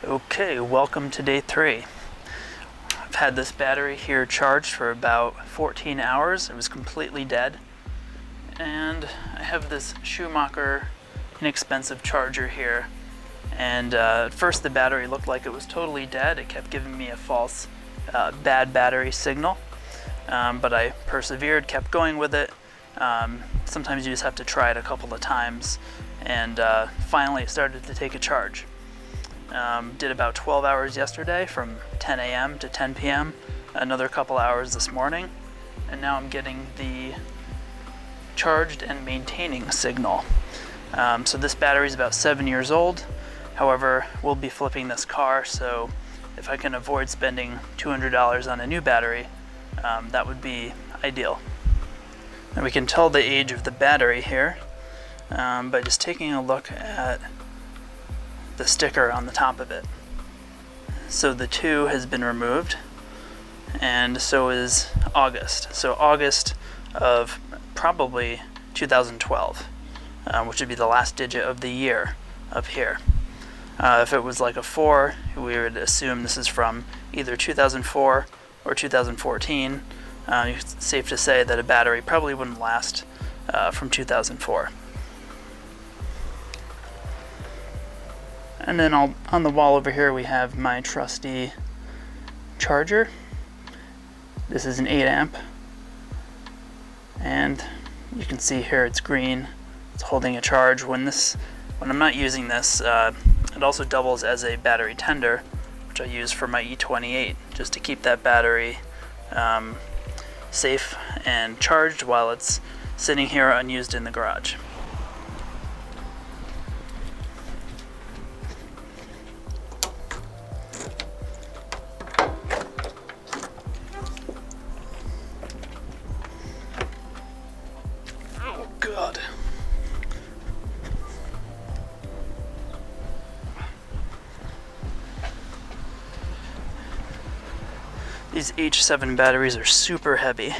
Okay, welcome to day 3. I've had this battery here charged for about 14 hours. It was completely dead. And I have this Schumacher inexpensive charger here. And at first the battery looked like it was totally dead. It kept giving me a false bad battery signal. But I persevered, kept going with it. Sometimes you just have to try it a couple of times. And finally it started to take a charge. Did about 12 hours yesterday from 10 a.m. to 10 p.m. Another couple hours this morning. And now I'm getting the charged and maintaining signal. So this battery is about 7 years old. However, we'll be flipping this car, so if I can avoid spending $200 on a new battery, that would be ideal. And we can tell the age of the battery here by just taking a look at the sticker on the top of it. So the 2 has been removed, and so is August. So August of probably 2012, which would be the last digit of the year up here. If it was like a 4, we would assume this is from either 2004 or 2014. It's safe to say that a battery probably wouldn't last from 2004. And then on the wall over here we have my trusty charger. This is an 8 amp. And you can see here it's green. It's holding a charge. When I'm not using this, it also doubles as a battery tender, which I use for my E28, just to keep that battery safe and charged while it's sitting here unused in the garage. Oh God. These H7 batteries are super heavy.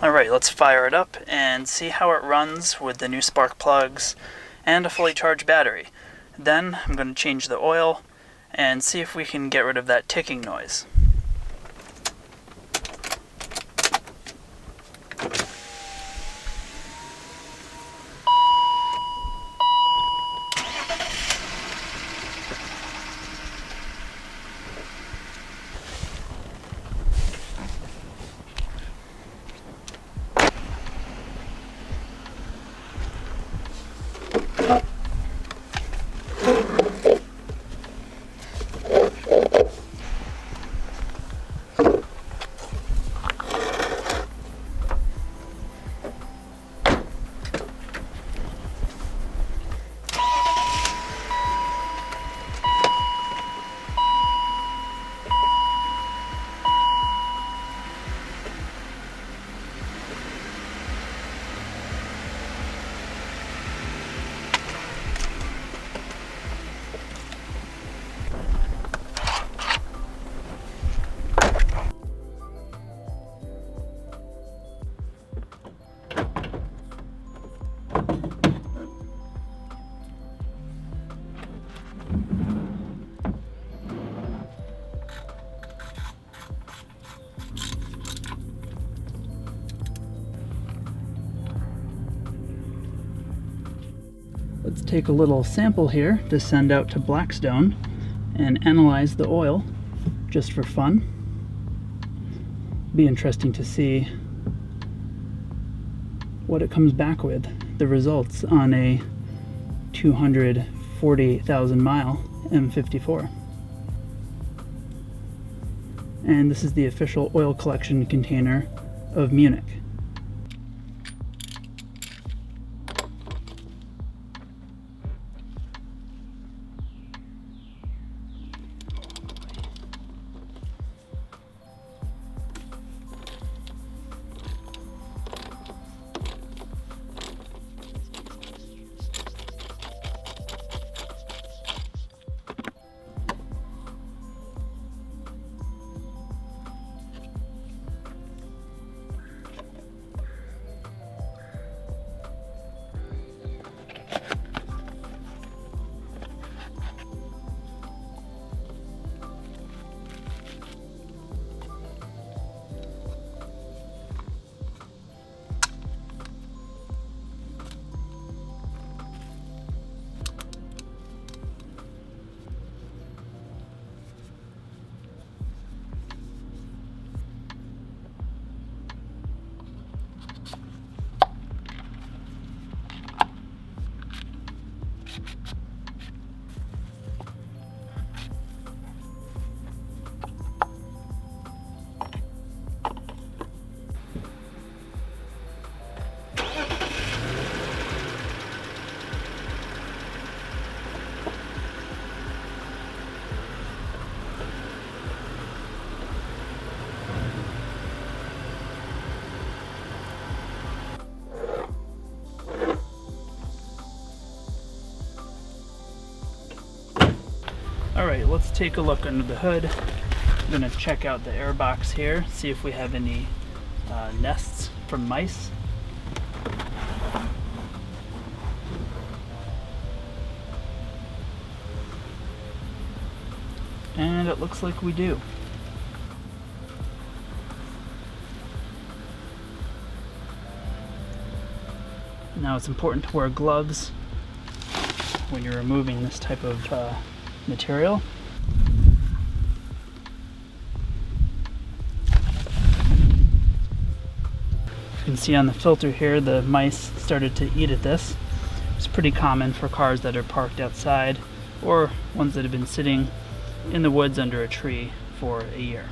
Alright, let's fire it up and see how it runs with the new spark plugs and a fully charged battery. Then I'm going to change the oil and see if we can get rid of that ticking noise. Let's take a little sample here to send out to Blackstone and analyze the oil just for fun. Be interesting to see what it comes back with, the results on a 240,000 mile M54. And this is the official oil collection container of Munich. Alright, let's take a look under the hood. I'm going to check out the airbox here, see if we have any nests from mice. And it looks like we do. Now it's important to wear gloves when you're removing this type of material. You can see on the filter here the mice started to eat at this. It's pretty common for cars that are parked outside or ones that have been sitting in the woods under a tree for a year.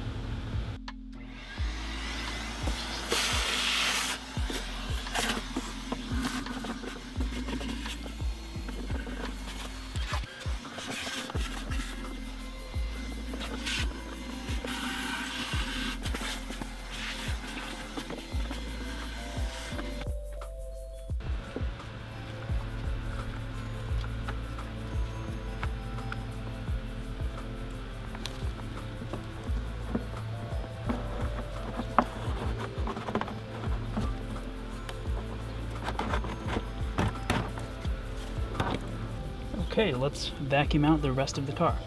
Okay, let's vacuum out the rest of the car.